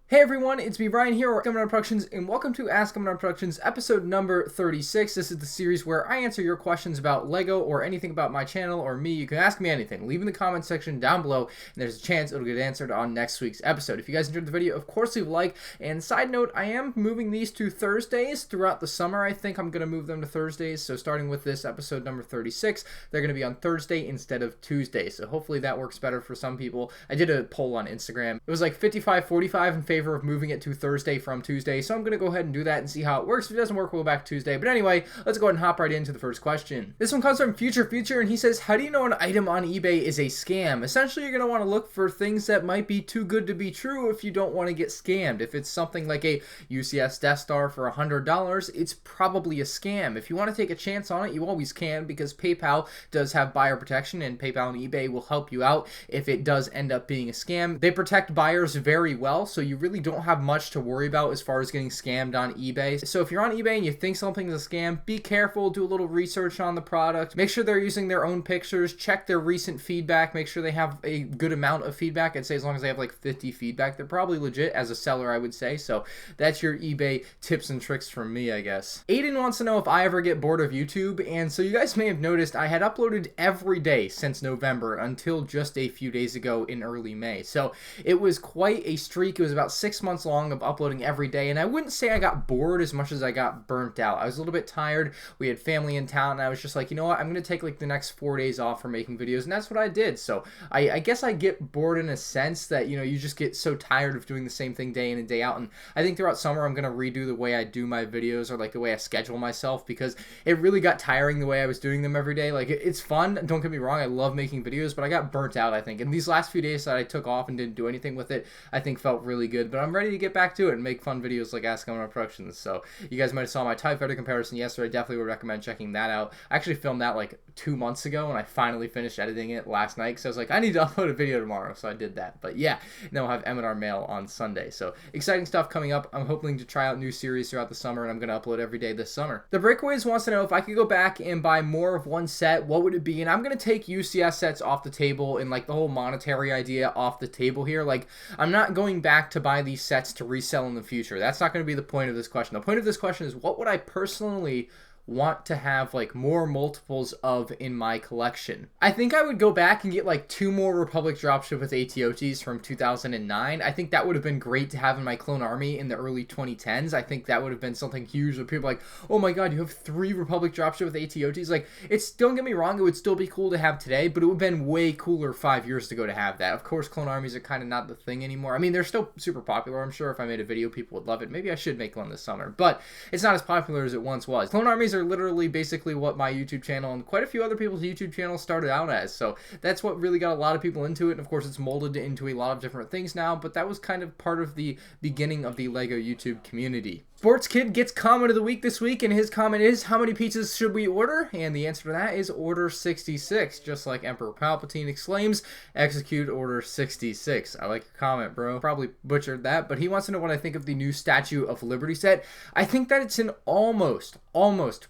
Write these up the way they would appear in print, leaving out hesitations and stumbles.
Hey everyone, it's me Brian here, ASK MandRproductions, and welcome to ASK MandRproductions episode number 36. This is the series where I answer your questions about LEGO or anything about my channel or me. You can ask me anything. Leave in the comment section down below, and there's a chance it'll get answered on next week's episode. If you guys enjoyed the video, of course leave a like, and side note, I am moving these to Thursdays throughout the summer. I think I'm going to move them to Thursdays, so starting with this episode number 36, they're going to be on Thursday instead of Tuesday, so hopefully that works better for some people. I did a poll on Instagram. It was like 55-45 in favor of moving it to Thursday from Tuesday, so I'm going to go ahead and do that and see how it works. If it doesn't work, we'll go back to Tuesday. But anyway, let's go ahead and hop right into the first question. This one comes from Future, and he says, how do you know an item on eBay is a scam? Essentially, you're going to want to look for things that might be too good to be true if you don't want to get scammed. If it's something like a UCS Death Star for $100, it's probably a scam. If you want to take a chance on it, you always can, because PayPal does have buyer protection, and PayPal and eBay will help you out if it does end up being a scam. They protect buyers very well, so you really don't have much to worry about as far as getting scammed on eBay. So if you're on eBay and you think something is a scam, be careful, do a little research on the product, make sure they're using their own pictures, check their recent feedback, make sure they have a good amount of feedback. I'd say as long as they have like 50 feedback, they're probably legit as a seller, I would say. So that's your eBay tips and tricks from me, I guess. Aiden wants to know if I ever get bored of YouTube, and so you guys may have noticed I had uploaded every day since November until just a few days ago in early May. So it was quite a streak. It was about 6 months long of uploading every day, and I wouldn't say I got bored as much as I got burnt out. I was a little bit tired. We had family in town, and I was just like, you know what, I'm going to take like the next 4 days off from making videos, and that's what I did. So I guess I get bored in a sense that, you know, you just get so tired of doing the same thing day in and day out, and I think throughout summer I'm going to redo the way I do my videos, or like the way I schedule myself, because it really got tiring the way I was doing them every day. Like, it's fun, don't get me wrong, I love making videos, but I got burnt out, I think. And these last few days that I took off and didn't do anything with it, I think felt really good, but I'm ready to get back to it and make fun videos like ASK MandRproductions. So you guys might have saw my TIE Fighter comparison yesterday. I definitely would recommend checking that out. I actually filmed that like 2 months ago, and I finally finished editing it last night, so I was like, I need to upload a video tomorrow, so I did that. But yeah, then we'll have M&R Mail on Sunday. So exciting stuff coming up. I'm hoping to try out new series throughout the summer, and I'm going to upload every day this summer. The Breakaways wants to know if I could go back and buy more of one set, what would it be? And I'm going to take UCS sets off the table, and like the whole monetary idea off the table here. Like, I'm not going back to buy these sets to resell in the future. That's not going to be the point of this question. The point of this question is, what would I personally want to have like more multiples of in my collection? I think I would go back and get like 2 more Republic dropship with ATOTs from 2009. I think that would have been great to have in my clone army in the early 2010s. I think that would have been something huge where people are like, oh my god, you have 3 Republic dropship with ATOTs. Like, it's, don't get me wrong, it would still be cool to have today, but it would have been way cooler 5 years ago to have that. Of course, clone armies are kind of not the thing anymore. I mean, they're still super popular. I'm sure if I made a video, people would love it. Maybe I should make one this summer, but it's not as popular as it once was. Clone armies are literally basically what my YouTube channel and quite a few other people's YouTube channels started out as. So that's what really got a lot of people into it. And of course, it's molded into a lot of different things now, but that was kind of part of the beginning of the LEGO YouTube community. Sports Kid gets comment of the week this week, and his comment is, how many pizzas should we order? And the answer to that is order 66. Just like Emperor Palpatine exclaims, execute order 66. I like your comment, bro. Probably butchered that, but he wants to know what I think of the new Statue of Liberty set. I think that it's an almost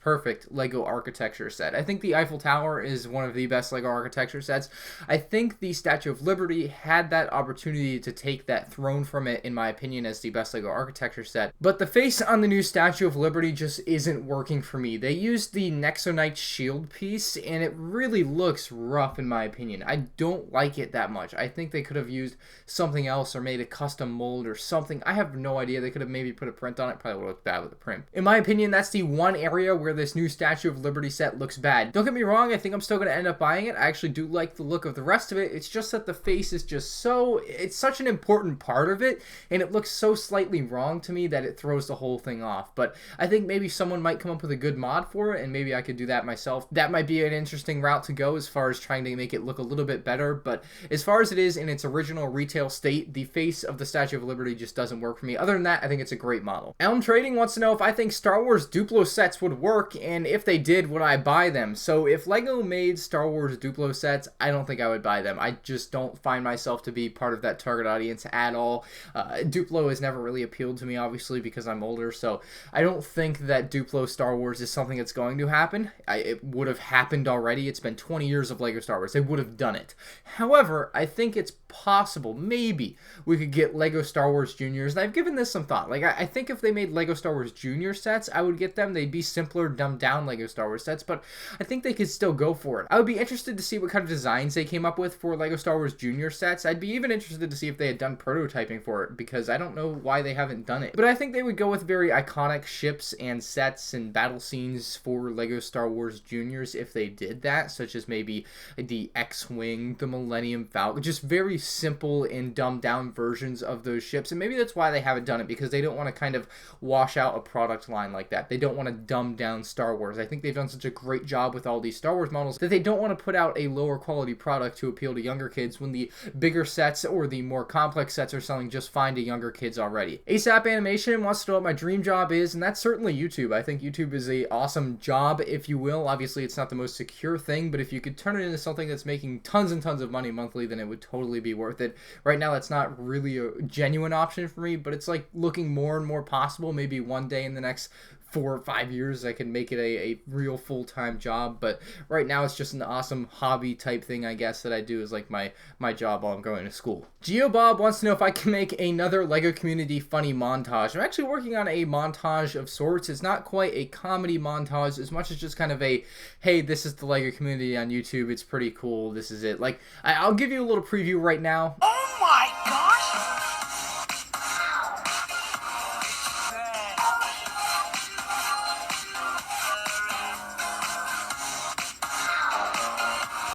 perfect LEGO architecture set. I think the Eiffel Tower is one of the best LEGO architecture sets. I think the Statue of Liberty had that opportunity to take that throne from it, in my opinion, as the best LEGO architecture set. But the face on the new Statue of Liberty just isn't working for me. They used the Nexonite shield piece, and it really looks rough in my opinion. I don't like it that much. I think they could have used something else or made a custom mold or something. I have no idea. They could have maybe put a print on it. Probably would have looked bad with a print. In my opinion, that's the one area where this new Statue of Liberty set looks bad. Don't get me wrong, I think I'm still going to end up buying it. I actually do like the look of the rest of it. It's just that the face is just so, it's such an important part of it, and it looks so slightly wrong to me that it throws the whole thing off. But I think maybe someone might come up with a good mod for it, and maybe I could do that myself. That might be an interesting route to go as far as trying to make it look a little bit better. But as far as it is in its original retail state, the face of the Statue of Liberty just doesn't work for me. Other than that, I think it's a great model. Elm Trading wants to know if I think Star Wars Duplo sets would work, and if they did, would I buy them? So if LEGO made Star Wars Duplo sets, I don't think I would buy them. I just don't find myself to be part of that target audience at all. Duplo has never really appealed to me, obviously, because I'm older older, so I don't think that Duplo Star Wars is something that's going to happen. It would have happened already. It's been 20 years of LEGO Star Wars. They would have done it. However, I think it's possible, maybe, we could get LEGO Star Wars Juniors, and I've given this some thought. Like, I think if they made LEGO Star Wars Junior sets, I would get them. They'd be simpler, dumbed down LEGO Star Wars sets, but I think they could still go for it. I would be interested to see what kind of designs they came up with for LEGO Star Wars Junior sets. I'd be even interested to see if they had done prototyping for it, because I don't know why they haven't done it. But I think they would go with very iconic ships and sets and battle scenes for LEGO Star Wars Juniors if they did that, such as maybe the X-Wing, the Millennium Falcon, just very simple and dumbed down versions of those ships. And maybe that's why they haven't done it, because they don't want to kind of wash out a product line like that. They don't want to dumb down Star Wars. I think they've done such a great job with all these Star Wars models that they don't want to put out a lower quality product to appeal to younger kids when the bigger sets or the more complex sets are selling just fine to younger kids already. ASAP Animation wants to know what my dream job is, and that's certainly YouTube. I think YouTube is a awesome job, if you will. Obviously, it's not the most secure thing, but if you could turn it into something that's making tons and tons of money monthly, then it would totally be worth it. Right now, that's not really a genuine option for me, but it's like looking more and more possible. Maybe one day in the next 4 or 5 years I can make it a real full-time job, but right now it's just an awesome hobby type thing, I guess, that I do as like my job while I'm going to school. GeoBob wants to know if I can make another LEGO community funny montage. I'm actually working on a montage of sorts. It's not quite a comedy montage as much as just kind of a, hey, this is the LEGO community on YouTube, it's pretty cool, this is it. Like, I'll give you a little preview right now. Oh my gosh!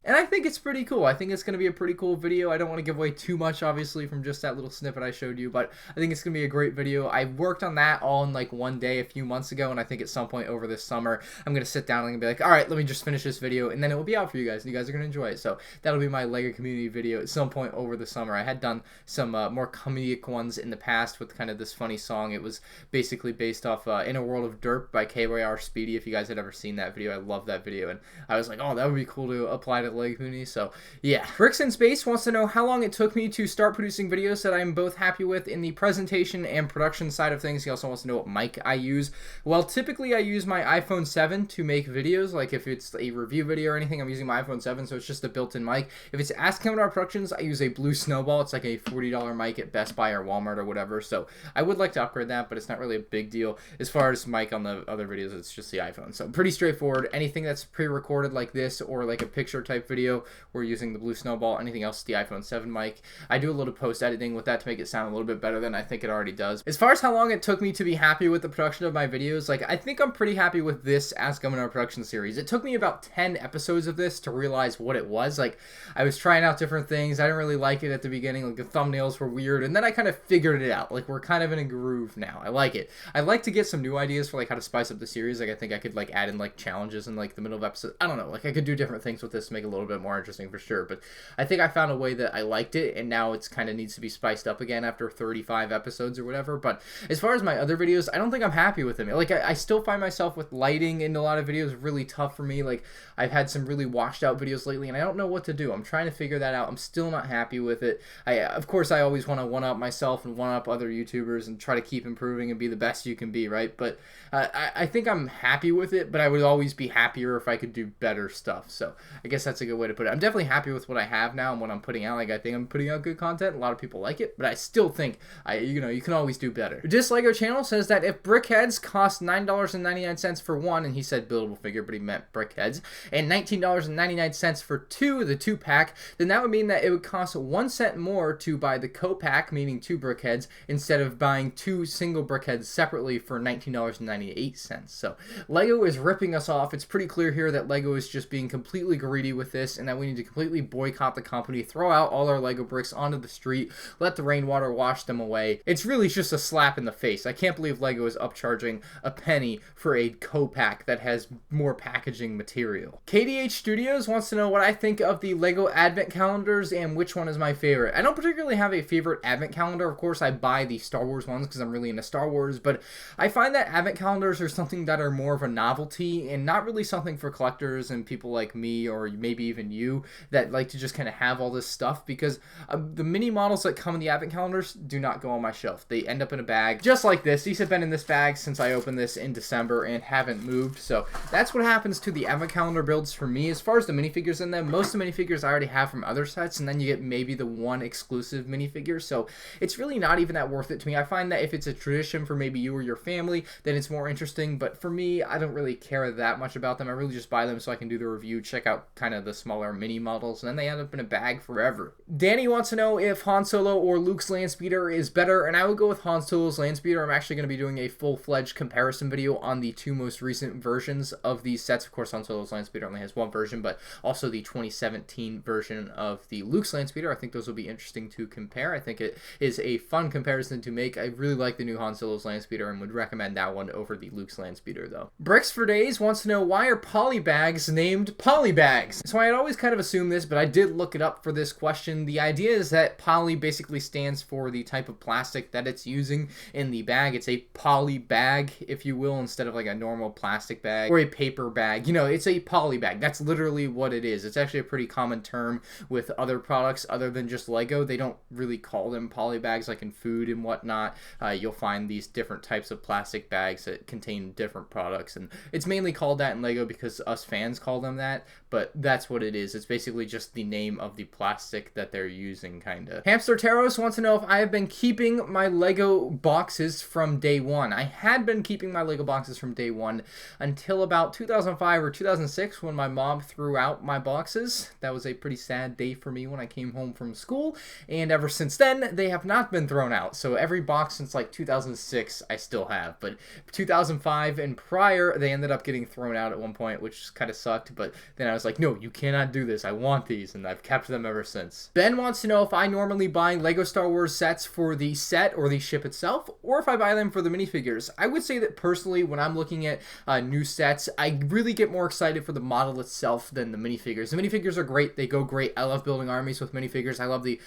And I think it's pretty cool. I think it's going to be a pretty cool video. I don't want to give away too much, obviously, from just that little snippet I showed you, but I think it's going to be a great video. I worked on that all in like one day a few months ago, and I think at some point over this summer, I'm going to sit down and be like, all right, let me just finish this video, and then it will be out for you guys, and you guys are going to enjoy it. So that'll be my LEGO community video at some point over the summer. I had done some more comedic ones in the past with kind of this funny song. It was basically based off In a World of Derp by KYR Speedy. If you guys had ever seen that video, I love that video, and I was like, oh, that would be cool to apply to LEGO community. So yeah. Bricks in Space wants to know how long it took me to start producing videos that I'm both happy with in the presentation and production side of things. He also wants to know what mic I use. Well, typically I use my iPhone 7 to make videos. Like if it's a review video or anything, I'm using my iPhone 7, so it's just a built-in mic. If it's ASK MandRproductions, I use a Blue Snowball. It's like a $40 mic at Best Buy or Walmart or whatever. So I would like to upgrade that, but it's not really a big deal. As far as mic on the other videos, it's just the iPhone. So pretty straightforward. Anything that's pre-recorded like this or like a picture type video, we're using the Blue Snowball. Anything else, the iPhone 7 mic. I do a little post-editing with that to make it sound a little bit better than I think it already does. As far as how long it took me to be happy with the production of my videos, like I think I'm pretty happy with this ASK MandRproductions series. It took me about 10 episodes of this to realize what it was. Like I was trying out different things. I didn't really like it at the beginning. Like the thumbnails were weird, and then I kind of figured it out. Like we're kind of in a groove now. I like it. I like to get some new ideas for like how to spice up the series. Like I think I could like add in like challenges in like the middle of episodes. I don't know. Like I could do different things with this to make it a little bit more interesting for sure. But I think I found a way that I liked it, and now it's kind of needs to be spiced up again after 35 episodes or whatever. But as far as my other videos, I don't think I'm happy with them. Like I still find myself with lighting in a lot of videos really tough for me. Like I've had some really washed out videos lately, and I don't know what to do. I'm trying to figure that out. I'm still not happy with it. Of course, I always want to one-up myself and one-up other YouTubers and try to keep improving and be the best you can be, right? But I think I'm happy with it, but I would always be happier if I could do better stuff. So I guess that's a good way to put it. I'm definitely happy with what I have now and what I'm putting out. Like I think I'm putting out good content. A lot of people like it, but I still think you can always do better. This LEGO channel says that if brickheads cost $9.99 for one, and he said buildable figure, but he meant brickheads, and $19.99 for two, the 2-pack, then that would mean that it would cost 1 cent more to buy the co-pack, meaning 2 brickheads, instead of buying 2 single brickheads separately for $19.98. So LEGO is ripping us off. It's pretty clear here that LEGO is just being completely greedy with this, and that we need to completely boycott the company, throw out all our LEGO bricks onto the street, let the rainwater wash them away. It's really just a slap in the face. I can't believe LEGO is upcharging a penny for a co-pack that has more packaging material. KDH Studios wants to know what I think of the LEGO advent calendars and which one is my favorite. I don't particularly have a favorite advent calendar. Of course, I buy the Star Wars ones because I'm really into Star Wars, but I find that advent calendars are something that are more of a novelty and not really something for collectors and people like me, or maybe even you, that like to just kind of have all this stuff, because the mini models that come in the advent calendars do not go on my shelf. They end up in a bag just like this. These have been in this bag since I opened this in December and haven't moved. So that's what happens to the advent calendar builds for me. As far as the minifigures in them, most of the minifigures I already have from other sets, and then you get maybe the one exclusive minifigure. So it's really not even that worth it to me. I find that if it's a tradition for maybe you or your family, then it's more interesting. But for me, I don't really care that much about them. I really just buy them so I can do the review, check out kind of the smaller mini models, and then they end up in a bag forever. Danny wants to know if Han Solo or Luke's Landspeeder is better, and I would go with Han Solo's Landspeeder. I'm actually going to be doing a full-fledged comparison video on the two most recent versions of these sets. Of course, Han Solo's Landspeeder only has one version, but also the 2017 version of the Luke's Landspeeder. I think those will be interesting to compare. I think it is a fun comparison to make. I really like the new Han Solo's Landspeeder and would recommend that one over the Luke's Landspeeder, though. Bricks for Days wants to know, why are polybags named polybags? So I had always kind of assumed this, but I did look it up for this question. The idea is that poly basically stands for the type of plastic that it's using in the bag. It's a poly bag, if you will, instead of like a normal plastic bag or a paper bag. You know, it's a poly bag. That's literally what it is. It's actually a pretty common term with other products other than just Lego. They don't really call them poly bags like in food and whatnot. You'll find these different types of plastic bags that contain different products, and it's mainly called that in Lego because us fans call them that, but that's what it is. It's basically just the name of the plastic that they're using, kinda. Hamster Taros wants to know if I have been keeping my Lego boxes from day one. I had been keeping my Lego boxes from day one until about 2005 or 2006 when my mom threw out my boxes. That was a pretty sad day for me when I came home from school, and ever since then they have not been thrown out. So every box since like 2006 I still have, but 2005 and prior they ended up getting thrown out at one point, which kind of sucked, but then I was like, no, you cannot do this. I want these, and I've kept them ever since. Ben wants to know if I normally buy Lego Star Wars sets for the set or the ship itself, or if I buy them for the minifigures. I would say that personally, when I'm looking at new sets, I really get more excited for the model itself than the minifigures. The minifigures are great. They go great. I love building armies with minifigures. I love the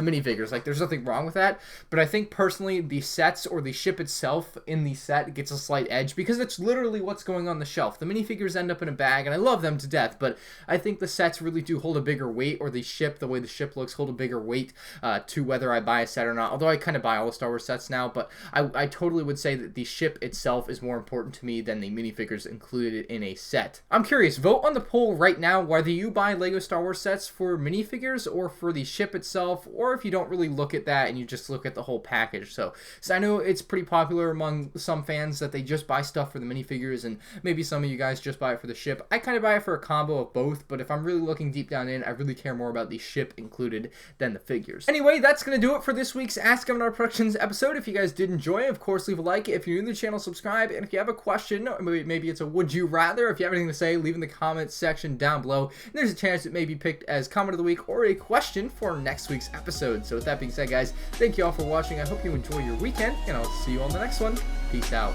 minifigures. Like, there's nothing wrong with that. But I think personally, the sets or the ship itself in the set gets a slight edge because it's literally what's going on the shelf. The minifigures end up in a bag, and I love them to death, but I think the sets really do hold a bigger weight, or the ship, the way the ship looks, hold a bigger weight to whether I buy a set or not. Although I kind of buy all the Star Wars sets now, but I totally would say that the ship itself is more important to me than the minifigures included in a set. I'm curious, vote on the poll right now whether you buy Lego Star Wars sets for minifigures or for the ship itself, or if you don't really look at that and you just look at the whole package. So I know it's pretty popular among some fans that they just buy stuff for the minifigures, and maybe some of you guys just buy it for the ship. I kind of buy it for a combo of both, but if I'm really looking deep down in, I really care more about the ship included than the figures. Anyway, that's going to do it for this week's Ask MandRproductions episode. If you guys did enjoy it, of course, leave a like. If you're new to the channel, subscribe. And if you have a question, or maybe it's a would you rather, if you have anything to say, leave in the comments section down below. And there's a chance it may be picked as comment of the week or a question for next week's episode. So with that being said, guys, thank you all for watching. I hope you enjoy your weekend, and I'll see you on the next one. Peace out.